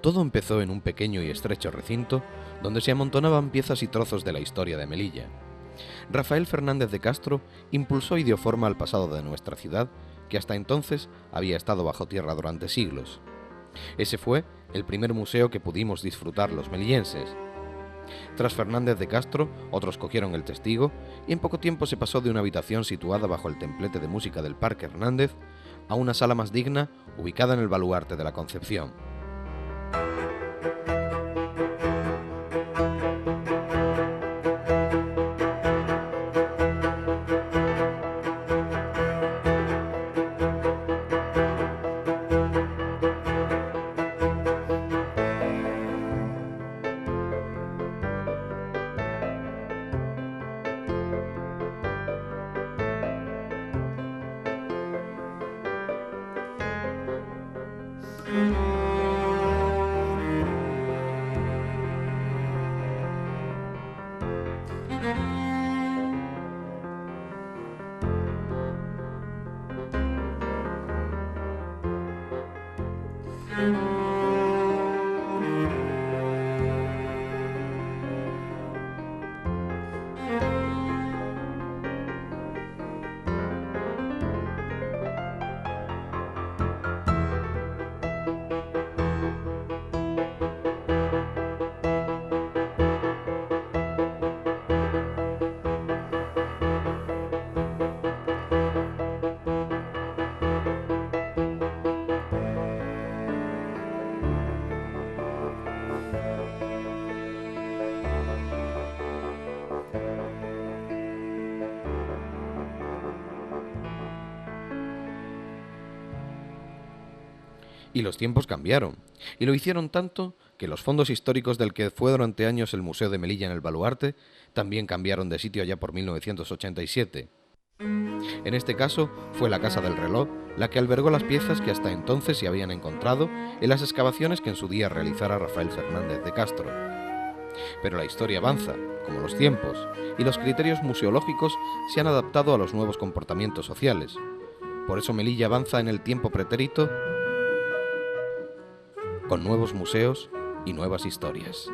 Todo empezó en un pequeño y estrecho recinto donde se amontonaban piezas y trozos de la historia de Melilla. Rafael Fernández de Castro impulsó y dio forma al pasado de nuestra ciudad, que hasta entonces había estado bajo tierra durante siglos. Ese fue el primer museo que pudimos disfrutar los melillenses. Tras Fernández de Castro, otros cogieron el testigo y en poco tiempo se pasó de una habitación situada bajo el templete de música del Parque Hernández a una sala más digna ubicada en el baluarte de la Concepción. Y los tiempos cambiaron, y lo hicieron tanto que los fondos históricos del que fue durante años el Museo de Melilla en el Baluarte también cambiaron de sitio allá por 1987. En este caso, fue la Casa del Reloj la que albergó las piezas que hasta entonces se habían encontrado en las excavaciones que en su día realizara Rafael Fernández de Castro. Pero la historia avanza, como los tiempos, y los criterios museológicos se han adaptado a los nuevos comportamientos sociales. Por eso Melilla avanza en el tiempo pretérito con nuevos museos y nuevas historias.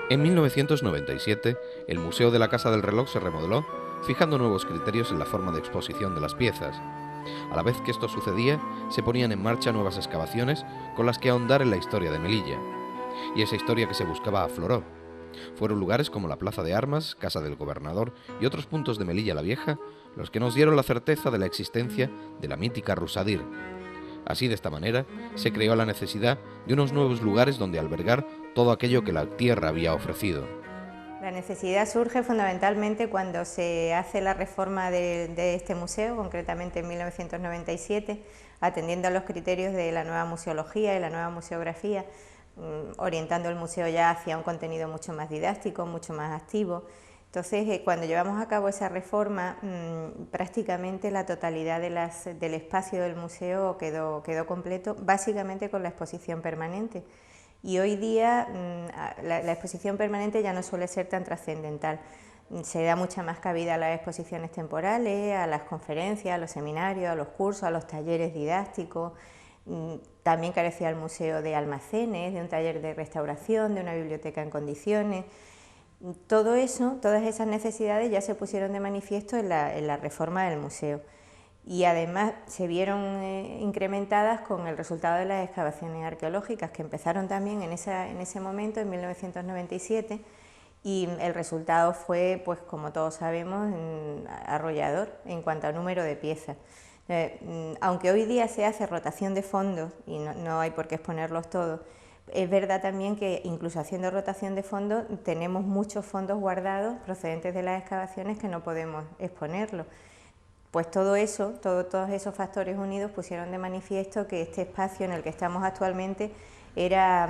En 1997, el Museo de la Casa del Reloj se remodeló, fijando nuevos criterios en la forma de exposición de las piezas. A la vez que esto sucedía, se ponían en marcha nuevas excavaciones con las que ahondar en la historia de Melilla. Y esa historia que se buscaba afloró. Fueron lugares como la Plaza de Armas, Casa del Gobernador y otros puntos de Melilla la Vieja los que nos dieron la certeza de la existencia de la mítica Rusadir. Así, de esta manera, se creó la necesidad de unos nuevos lugares donde albergar todo aquello que la tierra había ofrecido. La necesidad surge fundamentalmente cuando se hace la reforma de este museo, concretamente en 1997, atendiendo a los criterios de la nueva museología y la nueva museografía, orientando el museo ya hacia un contenido mucho más didáctico, mucho más activo. Entonces, cuando llevamos a cabo esa reforma, prácticamente la totalidad del espacio del museo quedó completo, básicamente con la exposición permanente. Y hoy día la exposición permanente ya no suele ser tan trascendental. Se da mucha más cabida a las exposiciones temporales, a las conferencias, a los seminarios, a los cursos, a los talleres didácticos. También carecía el museo de almacenes, de un taller de restauración, de una biblioteca en condiciones. Todo eso, todas esas necesidades ya se pusieron de manifiesto en la reforma del museo y además se vieron incrementadas con el resultado de las excavaciones arqueológicas que empezaron también en ese momento, en 1997, y el resultado fue, pues como todos sabemos, arrollador en cuanto a número de piezas. Aunque hoy día se hace rotación de fondos y no hay por qué exponerlos todos, es verdad también que incluso haciendo rotación de fondos tenemos muchos fondos guardados procedentes de las excavaciones que no podemos exponerlos. Pues todo eso, todos esos factores unidos pusieron de manifiesto que este espacio en el que estamos actualmente era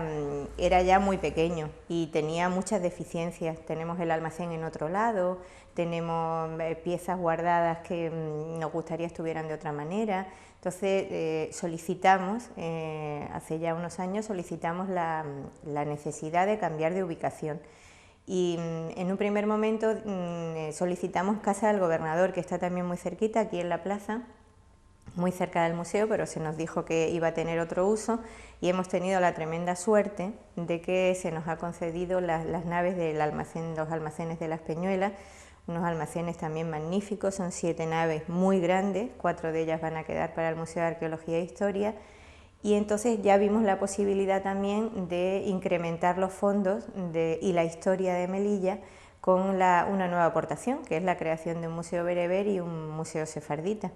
ya muy pequeño y tenía muchas deficiencias. Tenemos el almacén en otro lado, tenemos piezas guardadas que nos gustaría estuvieran de otra manera. Entonces solicitamos, hace ya unos años, solicitamos la necesidad de cambiar de ubicación. Y en un primer momento solicitamos Casa del Gobernador, que está también muy cerquita, aquí en la plaza, muy cerca del museo, pero se nos dijo que iba a tener otro uso y hemos tenido la tremenda suerte de que se nos ha concedido las naves del almacén, los almacenes de Las Peñuelas, unos almacenes también magníficos, son 7 naves muy grandes, 4 de ellas van a quedar para el Museo de Arqueología e Historia, y entonces ya vimos la posibilidad también de incrementar los fondos y la historia de Melilla con una nueva aportación, que es la creación de un museo bereber y un museo sefardita.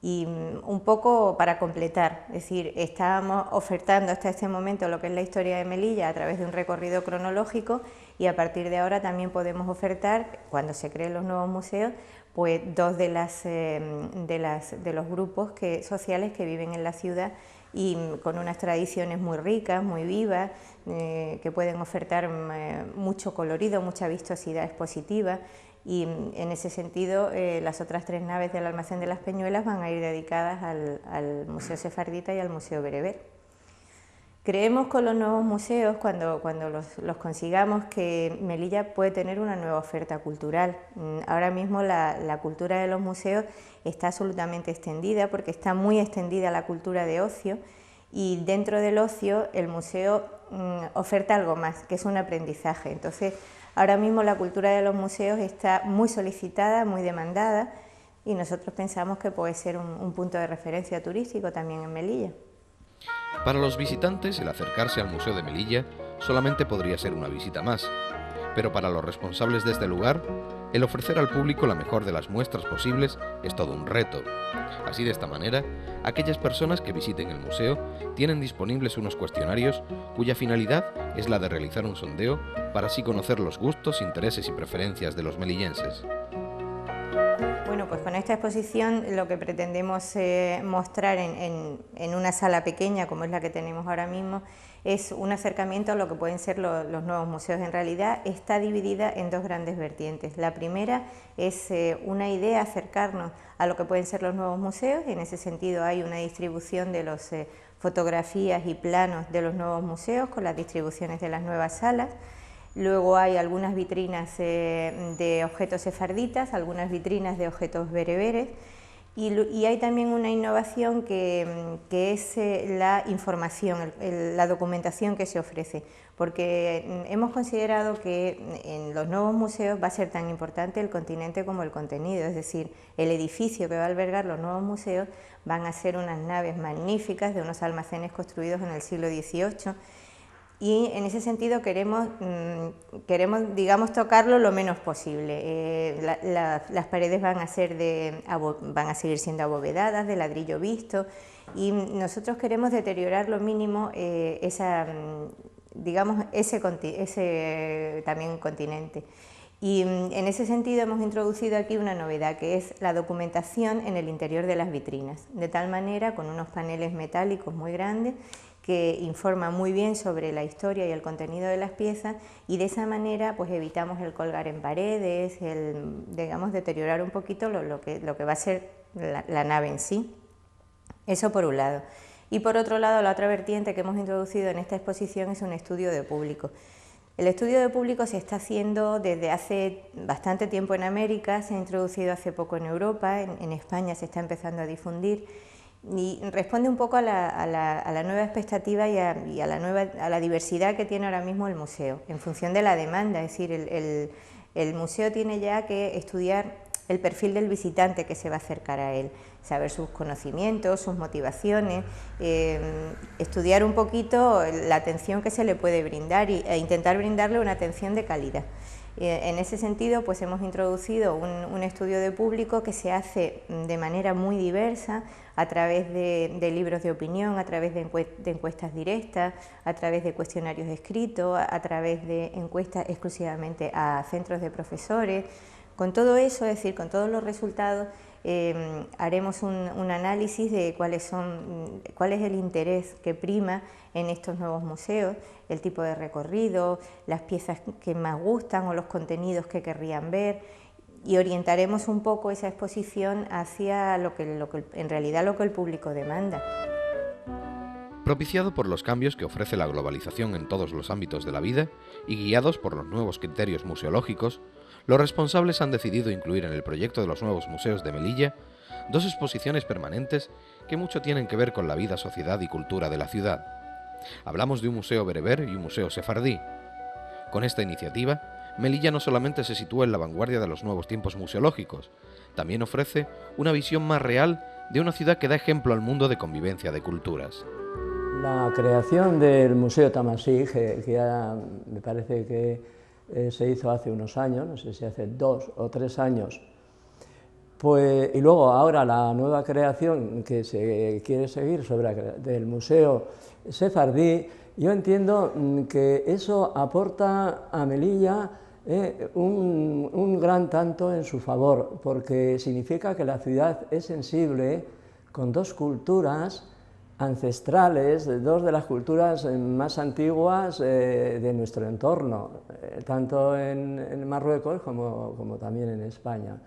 Y un poco para completar, es decir, estábamos ofertando hasta este momento lo que es la historia de Melilla a través de un recorrido cronológico, y a partir de ahora también podemos ofertar, cuando se creen los nuevos museos, pues 2 de los grupos sociales que viven en la ciudad y con unas tradiciones muy ricas, muy vivas, que pueden ofertar mucho colorido, mucha vistosidad expositiva. Y en ese sentido las otras 3 naves del almacén de Las Peñuelas van a ir dedicadas al Museo Sefardita y al Museo Bereber. Creemos con los nuevos museos, cuando los consigamos, que Melilla puede tener una nueva oferta cultural. Ahora mismo la cultura de los museos está absolutamente extendida, porque está muy extendida la cultura de ocio, y dentro del ocio el museo oferta algo más, que es un aprendizaje. Entonces, ahora mismo la cultura de los museos está muy solicitada, muy demandada, y nosotros pensamos que puede ser un punto de referencia turístico también en Melilla. Para los visitantes, el acercarse al Museo de Melilla solamente podría ser una visita más, pero para los responsables de este lugar, el ofrecer al público la mejor de las muestras posibles es todo un reto. Así, de esta manera, aquellas personas que visiten el museo tienen disponibles unos cuestionarios cuya finalidad es la de realizar un sondeo para así conocer los gustos, intereses y preferencias de los melillenses. Bueno, pues con esta exposición lo que pretendemos mostrar en una sala pequeña, como es la que tenemos ahora mismo, es un acercamiento a lo que pueden ser los nuevos museos. En realidad está dividida en 2 grandes vertientes. La primera es una idea, acercarnos a lo que pueden ser los nuevos museos, y en ese sentido hay una distribución de las fotografías y planos de los nuevos museos con las distribuciones de las nuevas salas. Luego hay algunas vitrinas de objetos sefarditas, algunas vitrinas de objetos bereberes, y hay también una innovación que es la información, la documentación que se ofrece, porque hemos considerado que en los nuevos museos va a ser tan importante el continente como el contenido, es decir, el edificio que va a albergar los nuevos museos van a ser unas naves magníficas de unos almacenes construidos en el siglo XVIII, y en ese sentido queremos, digamos, tocarlo lo menos posible. Las paredes van a seguir siendo abovedadas, de ladrillo visto, y nosotros queremos deteriorar lo mínimo ese también continente. Y en ese sentido hemos introducido aquí una novedad, que es la documentación en el interior de las vitrinas, de tal manera, con unos paneles metálicos muy grandes, que informa muy bien sobre la historia y el contenido de las piezas, y de esa manera pues evitamos el colgar en paredes, digamos, deteriorar un poquito lo que va a ser la nave en sí. Eso por un lado. Y por otro lado, la otra vertiente que hemos introducido en esta exposición es un estudio de público. El estudio de público se está haciendo desde hace bastante tiempo en América, se ha introducido hace poco en Europa, en España se está empezando a difundir, y responde un poco a la nueva expectativa y a la diversidad que tiene ahora mismo el museo, en función de la demanda. Es decir, el museo tiene ya que estudiar el perfil del visitante que se va a acercar a él, saber sus conocimientos, sus motivaciones, estudiar un poquito la atención que se le puede brindar e intentar brindarle una atención de calidad. En ese sentido, pues hemos introducido un estudio de público que se hace de manera muy diversa, a través de libros de opinión, a través de encuestas directas, a través de cuestionarios escritos, a través de encuestas exclusivamente a centros de profesores. Con todo eso, es decir, con todos los resultados, haremos un análisis de cuál es el interés que prima en estos nuevos museos, el tipo de recorrido, las piezas que más gustan o los contenidos que querrían ver, y orientaremos un poco esa exposición hacia en realidad lo que el público demanda. Propiciado por los cambios que ofrece la globalización en todos los ámbitos de la vida y guiados por los nuevos criterios museológicos, los responsables han decidido incluir en el proyecto de los nuevos museos de Melilla dos exposiciones permanentes que mucho tienen que ver con la vida, sociedad y cultura de la ciudad. Hablamos de un museo bereber y un museo sefardí. Con esta iniciativa, Melilla no solamente se sitúa en la vanguardia de los nuevos tiempos museológicos, también ofrece una visión más real de una ciudad que da ejemplo al mundo de convivencia de culturas. La creación del Museo Tamasí, que ya me parece que se hizo hace unos años, no sé si hace 2 o 3 años, pues, y luego ahora la nueva creación que se quiere seguir del Museo Sefardí, yo entiendo que eso aporta a Melilla un gran tanto en su favor, porque significa que la ciudad es sensible con dos culturas ancestrales, dos de las culturas más antiguas de nuestro entorno, tanto en Marruecos como también en España.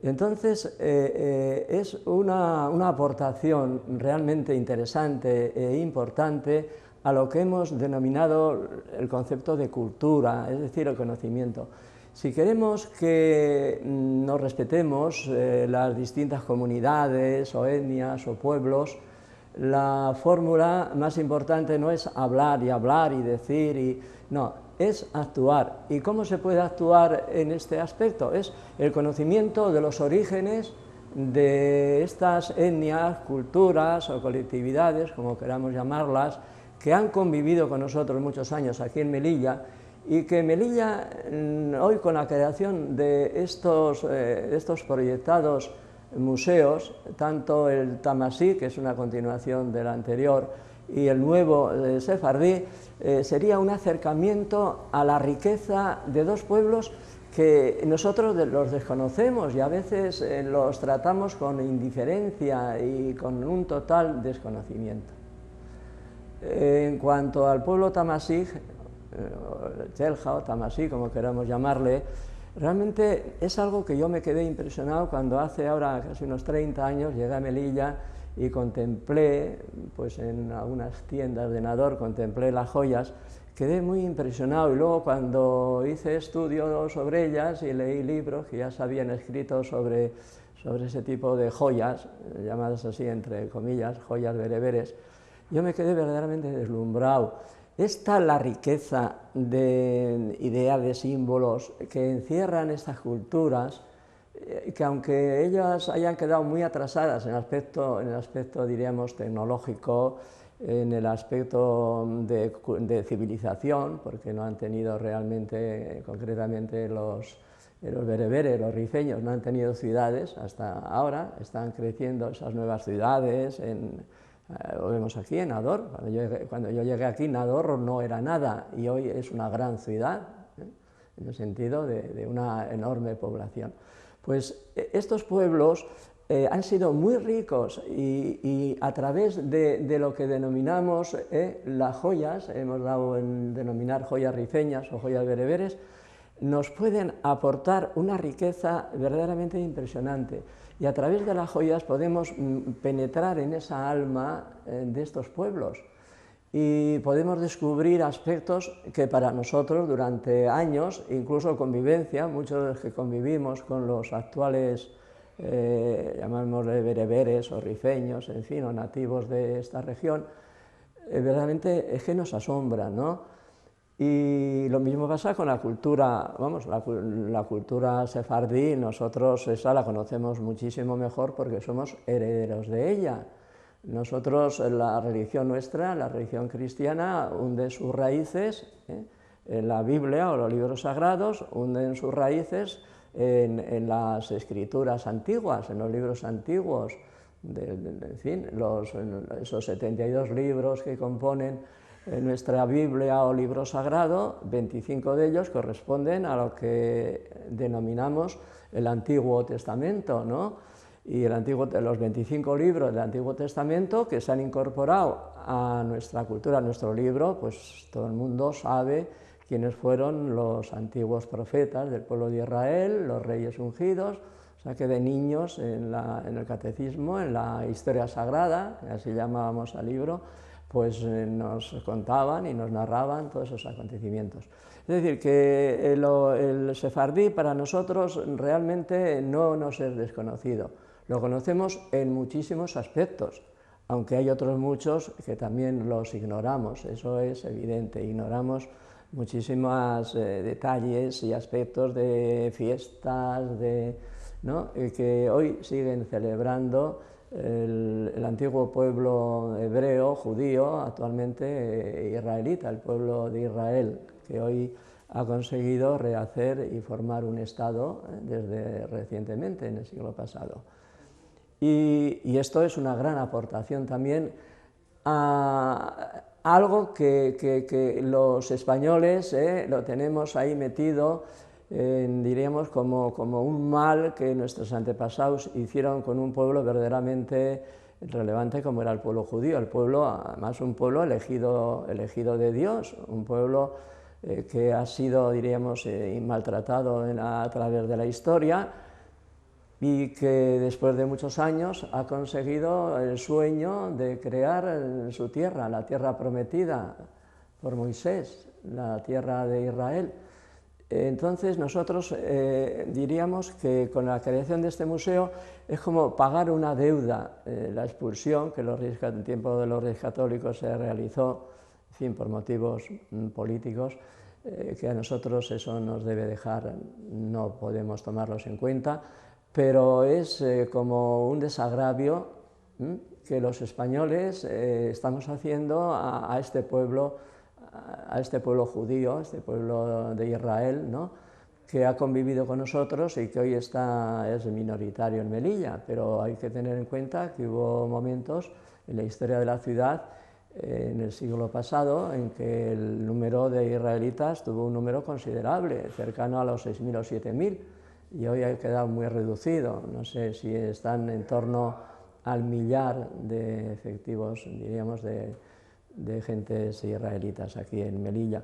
Entonces, es una aportación realmente interesante e importante a lo que hemos denominado el concepto de cultura, es decir, el conocimiento. Si queremos que nos respetemos las distintas comunidades o etnias o pueblos, la fórmula más importante no es hablar y decir, no, es actuar. ¿Y cómo se puede actuar en este aspecto? Es el conocimiento de los orígenes de estas etnias, culturas o colectividades, como queramos llamarlas, que han convivido con nosotros muchos años aquí en Melilla, y que Melilla, hoy con la creación de estos proyectados museos, tanto el Tamasí, que es una continuación del anterior, y el nuevo Sefardí, sería un acercamiento a la riqueza de dos pueblos que nosotros los desconocemos y a veces los tratamos con indiferencia y con un total desconocimiento. En cuanto al pueblo tamasí, Telja o Tamasí, como queramos llamarle, realmente es algo que yo me quedé impresionado cuando hace ahora casi unos 30 años llegué a Melilla y contemplé, pues en algunas tiendas de Nador, contemplé las joyas, quedé muy impresionado y luego cuando hice estudios sobre ellas y leí libros que ya se habían escrito sobre ese tipo de joyas, llamadas así entre comillas, joyas bereberes, yo me quedé verdaderamente deslumbrado. Es tal la riqueza de ideas, de símbolos que encierran estas culturas, que aunque ellas hayan quedado muy atrasadas en el aspecto diríamos, tecnológico, en el aspecto de civilización, porque no han tenido realmente, concretamente los bereberes, los rifeños, no han tenido ciudades hasta ahora, están creciendo esas nuevas ciudades, lo vemos aquí en Nador. Cuando yo llegué aquí, Nador no era nada y hoy es una gran ciudad, en el sentido de una enorme población. Pues estos pueblos han sido muy ricos y a través de lo que denominamos las joyas, hemos dado en denominar joyas rifeñas o joyas bereberes, nos pueden aportar una riqueza verdaderamente impresionante. Y a través de las joyas podemos penetrar en esa alma de estos pueblos y podemos descubrir aspectos que para nosotros durante años, incluso convivencia, muchos de los que convivimos con los actuales, llamémosle bereberes o rifeños, en fin, o nativos de esta región, verdaderamente es que nos asombra, ¿no? Y lo mismo pasa con la cultura, vamos, la cultura sefardí, nosotros esa la conocemos muchísimo mejor porque somos herederos de ella. Nosotros, la religión nuestra, la religión cristiana, hunde sus raíces en la Biblia o los libros sagrados, hunden sus raíces en las escrituras antiguas, en los libros antiguos, en fin, esos 72 libros que componen nuestra Biblia o libro sagrado, 25 de ellos corresponden a lo que denominamos el Antiguo Testamento, ¿no? Y los 25 libros del Antiguo Testamento que se han incorporado a nuestra cultura, a nuestro libro, pues todo el mundo sabe quiénes fueron los antiguos profetas del pueblo de Israel, los reyes ungidos, o sea que de niños en el catecismo, en la historia sagrada, así llamábamos al libro, pues nos contaban y nos narraban todos esos acontecimientos. Es decir, que el sefardí para nosotros realmente no nos es desconocido. Lo conocemos en muchísimos aspectos, aunque hay otros muchos que también los ignoramos, eso es evidente, ignoramos muchísimos detalles y aspectos de fiestas, ¿no? Que hoy siguen celebrando el antiguo pueblo hebreo, judío, actualmente israelita, el pueblo de Israel, que hoy ha conseguido rehacer y formar un Estado desde recientemente, en el siglo pasado. Y esto es una gran aportación también a algo que los españoles lo tenemos ahí metido, diríamos, como un mal que nuestros antepasados hicieron con un pueblo verdaderamente relevante como era el pueblo judío, el pueblo, además un pueblo elegido de Dios, un pueblo que ha sido, diríamos, maltratado a través de la historia, y que después de muchos años ha conseguido el sueño de crear su tierra, la tierra prometida por Moisés, la tierra de Israel. Entonces nosotros diríamos que con la creación de este museo es como pagar una deuda, la expulsión que en tiempo de los Reyes Católicos se realizó, en fin, por motivos políticos, que a nosotros eso nos debe dejar, no podemos tomarlos en cuenta, pero es como un desagravio que los españoles estamos haciendo a este pueblo judío, a este pueblo de Israel, ¿no? Que ha convivido con nosotros y que hoy es minoritario en Melilla, pero hay que tener en cuenta que hubo momentos en la historia de la ciudad, en el siglo pasado, en que el número de israelitas tuvo un número considerable, cercano a los 6.000 o 7.000, y hoy ha quedado muy reducido, no sé si están en torno al millar de efectivos, diríamos, de gentes israelitas aquí en Melilla.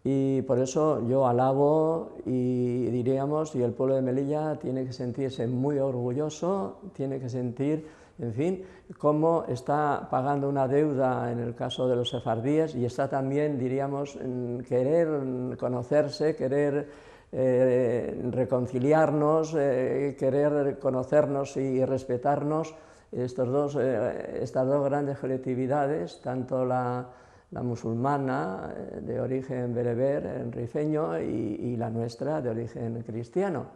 Y por eso yo alabo y diríamos, y el pueblo de Melilla tiene que sentirse muy orgulloso, tiene que sentir, en fin, cómo está pagando una deuda en el caso de los sefardíes, y está también, diríamos, querer conocerse, querer reconciliarnos, querer conocernos y respetarnos, estas dos grandes colectividades, tanto la musulmana de origen bereber, rifeño, y la nuestra de origen cristiano.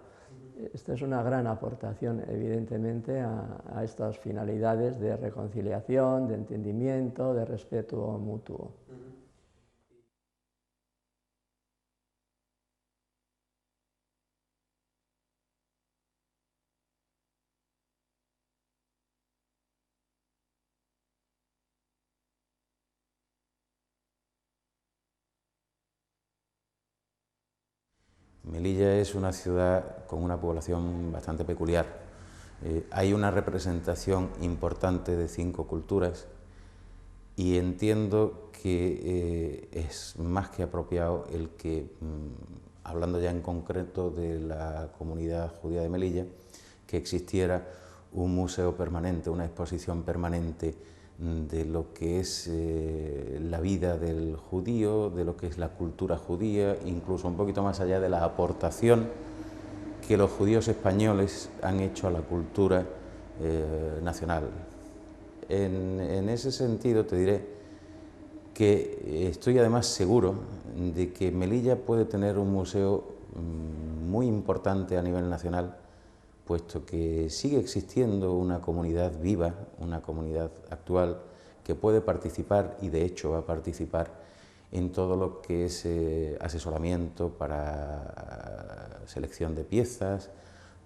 Esta es una gran aportación, evidentemente, a estas finalidades de reconciliación, de entendimiento, de respeto mutuo. Melilla es una ciudad con una población bastante peculiar. Hay una representación importante de 5 culturas y entiendo que es más que apropiado el que, hablando ya en concreto de la comunidad judía de Melilla, que existiera un museo permanente, una exposición permanente de lo que es la vida del judío, de lo que es la cultura judía, incluso un poquito más allá de la aportación que los judíos españoles han hecho a la cultura nacional. En ese sentido te diré que estoy además seguro de que Melilla puede tener un museo muy importante a nivel nacional, puesto que sigue existiendo una comunidad viva, una comunidad actual que puede participar, y de hecho va a participar, en todo lo que es asesoramiento para selección de piezas,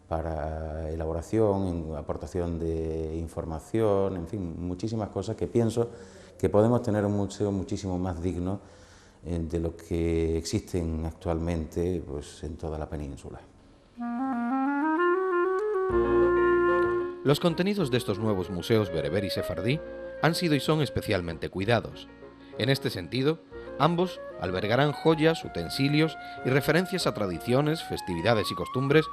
para elaboración, aportación de información, en fin, muchísimas cosas que pienso que podemos tener un museo muchísimo más digno de lo que existen actualmente, pues, en toda la península. Los contenidos de estos nuevos museos bereber y sefardí han sido y son especialmente cuidados. En este sentido, ambos albergarán joyas, utensilios y referencias a tradiciones, festividades y costumbres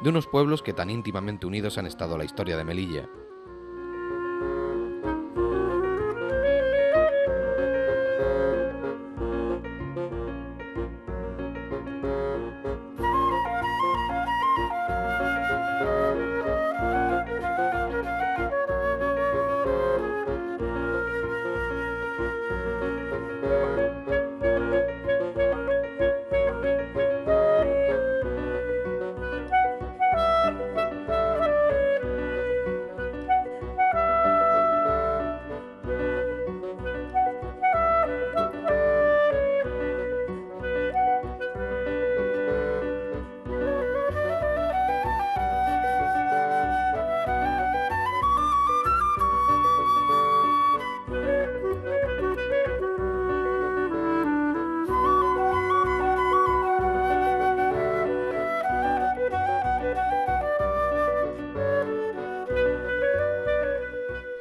de unos pueblos que tan íntimamente unidos han estado a la historia de Melilla.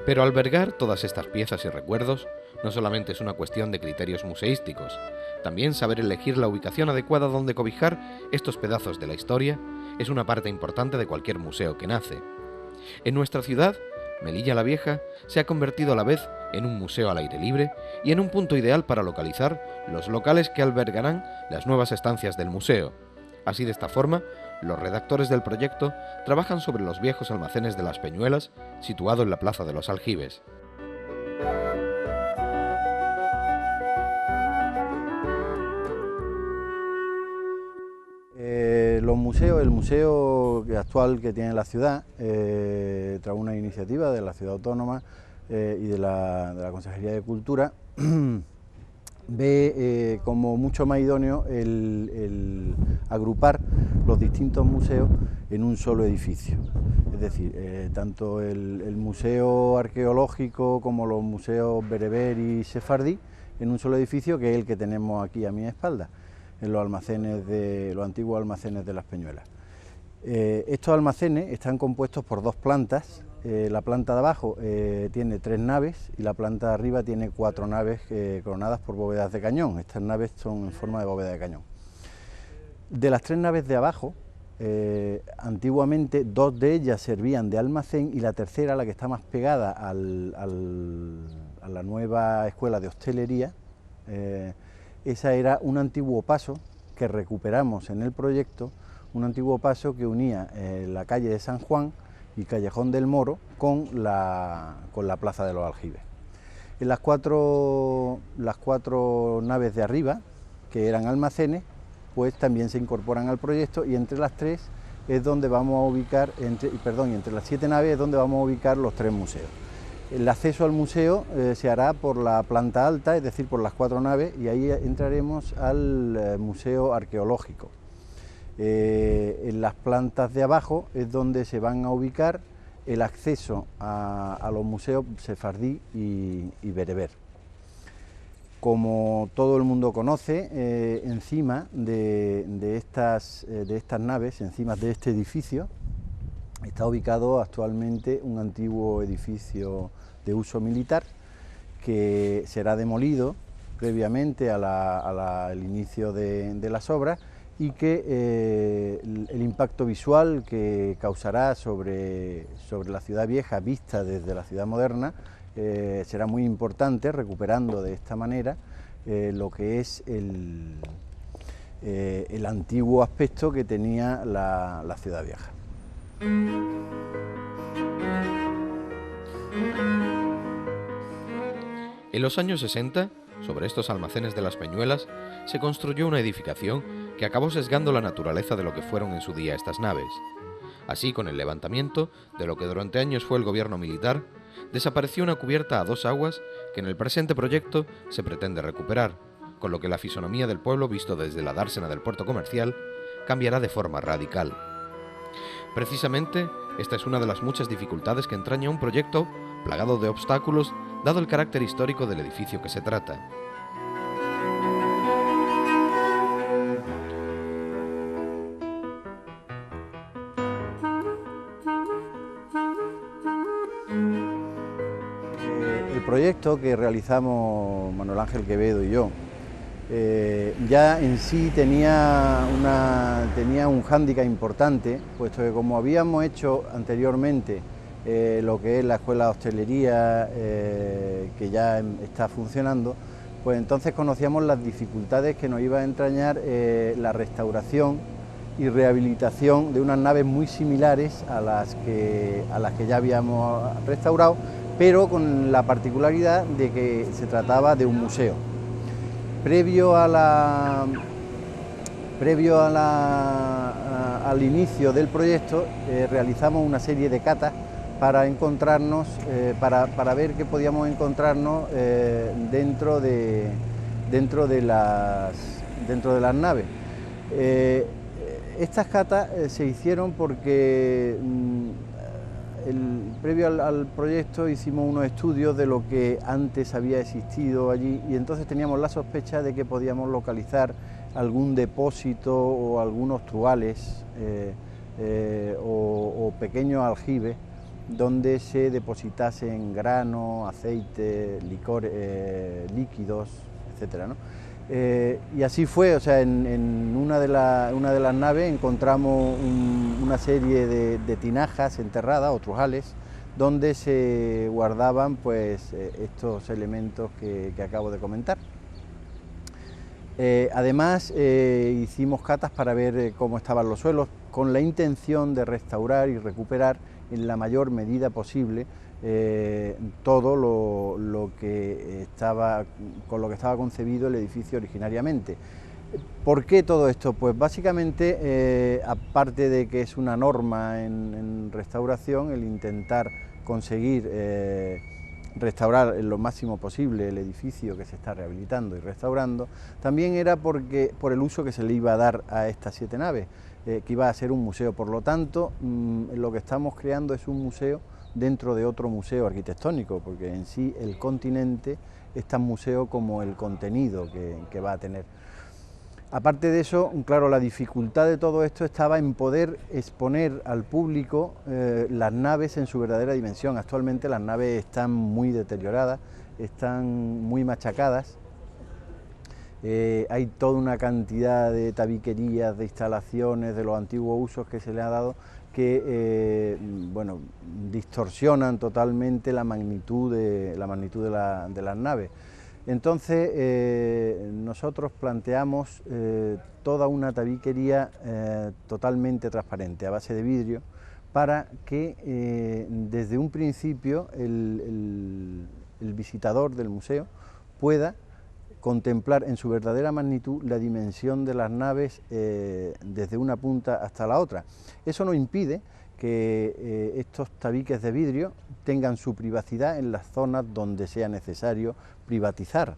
Pero albergar todas estas piezas y recuerdos no solamente es una cuestión de criterios museísticos, también saber elegir la ubicación adecuada donde cobijar estos pedazos de la historia es una parte importante de cualquier museo que nace. En nuestra ciudad, Melilla la Vieja se ha convertido a la vez en un museo al aire libre y en un punto ideal para localizar los locales que albergarán las nuevas estancias del museo. Así, de esta forma, los redactores del proyecto trabajan sobre los viejos almacenes de Las Peñuelas, situado en la Plaza de los Aljibes. El museo actual que tiene la ciudad, tras una iniciativa de la Ciudad Autónoma y de la Consejería de Cultura, ve como mucho más idóneo el agrupar los distintos museos en un solo edificio. Es decir, tanto el museo arqueológico como los museos bereber y sefardí en un solo edificio, que es el que tenemos aquí a mi espalda, en los antiguos almacenes de Las Peñuelas. Estos almacenes están compuestos por dos plantas. La planta de abajo tiene 3 naves y la planta de arriba tiene 4 naves coronadas por bóvedas de cañón. Estas naves son en forma de bóveda de cañón. De las 3 naves de abajo, antiguamente 2 de ellas servían de almacén y la tercera, la que está más pegada a la nueva escuela de hostelería, esa era un antiguo paso que recuperamos en el proyecto, un antiguo paso que unía la calle de San Juan y Callejón del Moro con la Plaza de los Aljibes. En las cuatro naves de arriba, que eran almacenes, pues también se incorporan al proyecto, y entre las 3 es donde vamos a ubicar, entre las 7 naves es donde vamos a ubicar los 3 museos. El acceso al museo se hará por la planta alta, es decir, por las 4 naves, y ahí entraremos al museo arqueológico. En las plantas de abajo es donde se van a ubicar el acceso a los museos sefardí y bereber. Como todo el mundo conoce, encima de estas naves, encima de este edificio, está ubicado actualmente un antiguo edificio de uso militar que será demolido previamente al inicio de las obras, y que el impacto visual que causará sobre la ciudad vieja vista desde la ciudad moderna será muy importante, recuperando de esta manera lo que es el antiguo aspecto que tenía la ciudad vieja. En los años 60, sobre estos almacenes de Las Peñuelas, se construyó una edificación que acabó sesgando la naturaleza de lo que fueron en su día estas naves. Así, con el levantamiento de lo que durante años fue el gobierno militar, desapareció una cubierta a 2 aguas que en el presente proyecto se pretende recuperar, con lo que la fisonomía del pueblo, visto desde la dársena del puerto comercial, cambiará de forma radical. Precisamente, esta es una de las muchas dificultades que entraña un proyecto plagado de obstáculos, dado el carácter histórico del edificio que se trata. El proyecto que realizamos Manuel Ángel Quevedo y yo ya en sí tenía un hándicap importante, puesto que como habíamos hecho anteriormente lo que es la escuela de hostelería que ya está funcionando, pues entonces conocíamos las dificultades que nos iba a entrañar la restauración y rehabilitación de unas naves muy similares a las que ya habíamos restaurado, pero con la particularidad de que se trataba de un museo. Previo al inicio del proyecto realizamos una serie de catas para encontrarnos, para ver qué podíamos encontrarnos dentro de las naves. Estas catas se hicieron porque previo al proyecto hicimos unos estudios de lo que antes había existido allí, y entonces teníamos la sospecha de que podíamos localizar algún depósito o algunos truales o pequeños aljibes donde se depositasen grano, aceite, licores, líquidos, etcétera, ¿no? Y así fue, o sea, en una de las naves encontramos una serie de tinajas enterradas o trujales, donde se guardaban pues estos elementos que acabo de comentar. Además hicimos catas para ver cómo estaban los suelos, con la intención de restaurar y recuperar en la mayor medida posible todo lo que estaba, con lo que estaba concebido el edificio originariamente. ¿Por qué todo esto? Pues básicamente, aparte de que es una norma en restauración, el intentar conseguir restaurar en lo máximo posible el edificio que se está rehabilitando y restaurando, también era por el uso que se le iba a dar a estas 7 naves, que iba a ser un museo. Por lo tanto, lo que estamos creando es un museo dentro de otro museo arquitectónico, porque en sí el continente es tan museo como el contenido que va a tener. Aparte de eso, claro, la dificultad de todo esto estaba en poder exponer al público las naves en su verdadera dimensión. Actualmente las naves están muy deterioradas, están muy machacadas. Hay toda una cantidad de tabiquerías, de instalaciones, de los antiguos usos que se le ha dado que bueno, distorsionan totalmente la magnitud de las naves. Entonces nosotros planteamos toda una tabiquería totalmente transparente, a base de vidrio, para que desde un principio el visitador del museo pueda contemplar en su verdadera magnitud la dimensión de las naves desde una punta hasta la otra. Eso no impide que estos tabiques de vidrio tengan su privacidad en las zonas donde sea necesario privatizar.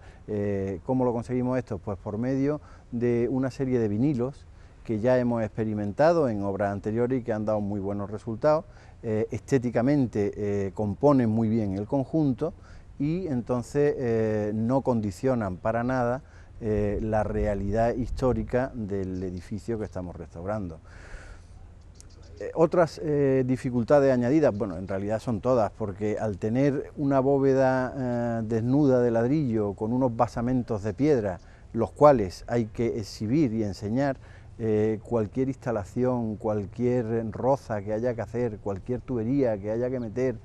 ¿Cómo lo conseguimos esto? Pues por medio de una serie de vinilos que ya hemos experimentado en obras anteriores y que han dado muy buenos resultados. Estéticamente componen muy bien el conjunto y entonces no condicionan para nada la realidad histórica del edificio que estamos restaurando. Otras dificultades añadidas, bueno, en realidad son todas, porque al tener una bóveda desnuda de ladrillo con unos basamentos de piedra, los cuales hay que exhibir y enseñar, cualquier instalación, cualquier roza que haya que hacer, cualquier tubería que haya que meter,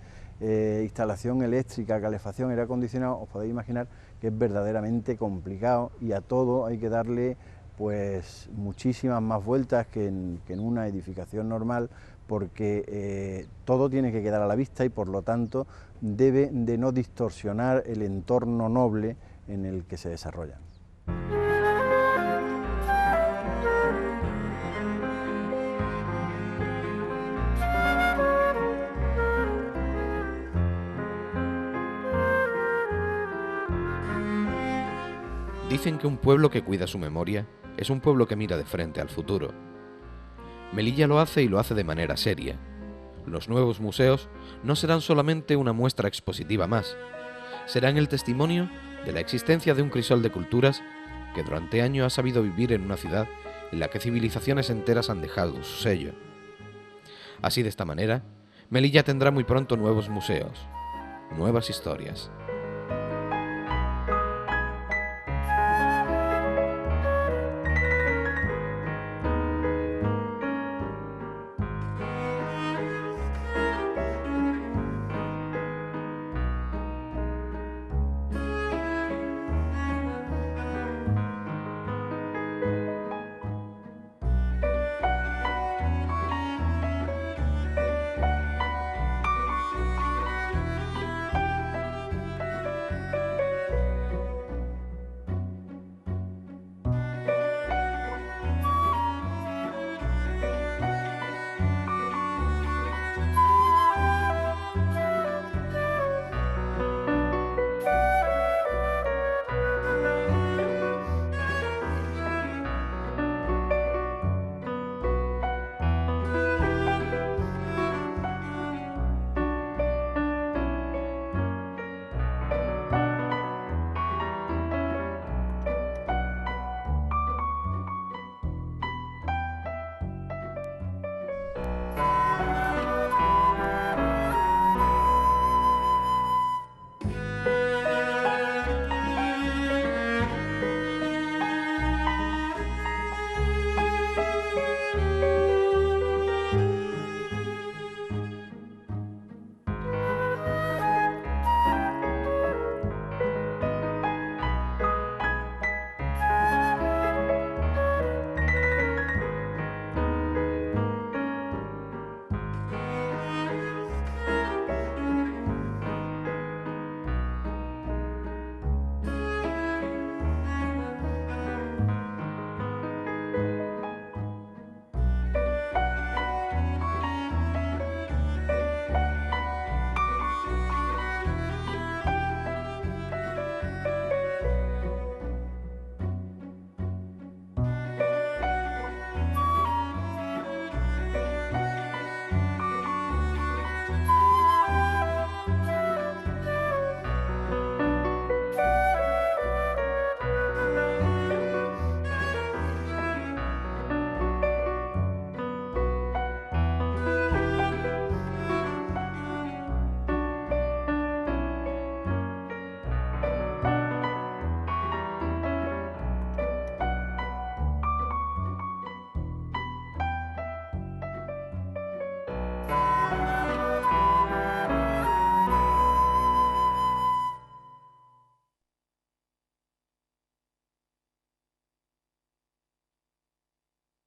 instalación eléctrica, calefacción, aire acondicionado, os podéis imaginar que es verdaderamente complicado y a todo hay que darle pues muchísimas más vueltas que en una edificación normal, porque todo tiene que quedar a la vista y por lo tanto debe de no distorsionar el entorno noble en el que se desarrollan. Dicen que un pueblo que cuida su memoria es un pueblo que mira de frente al futuro. Melilla lo hace y lo hace de manera seria. Los nuevos museos no serán solamente una muestra expositiva más, serán el testimonio de la existencia de un crisol de culturas que durante años ha sabido vivir en una ciudad en la que civilizaciones enteras han dejado su sello. Así, de esta manera, Melilla tendrá muy pronto nuevos museos, nuevas historias.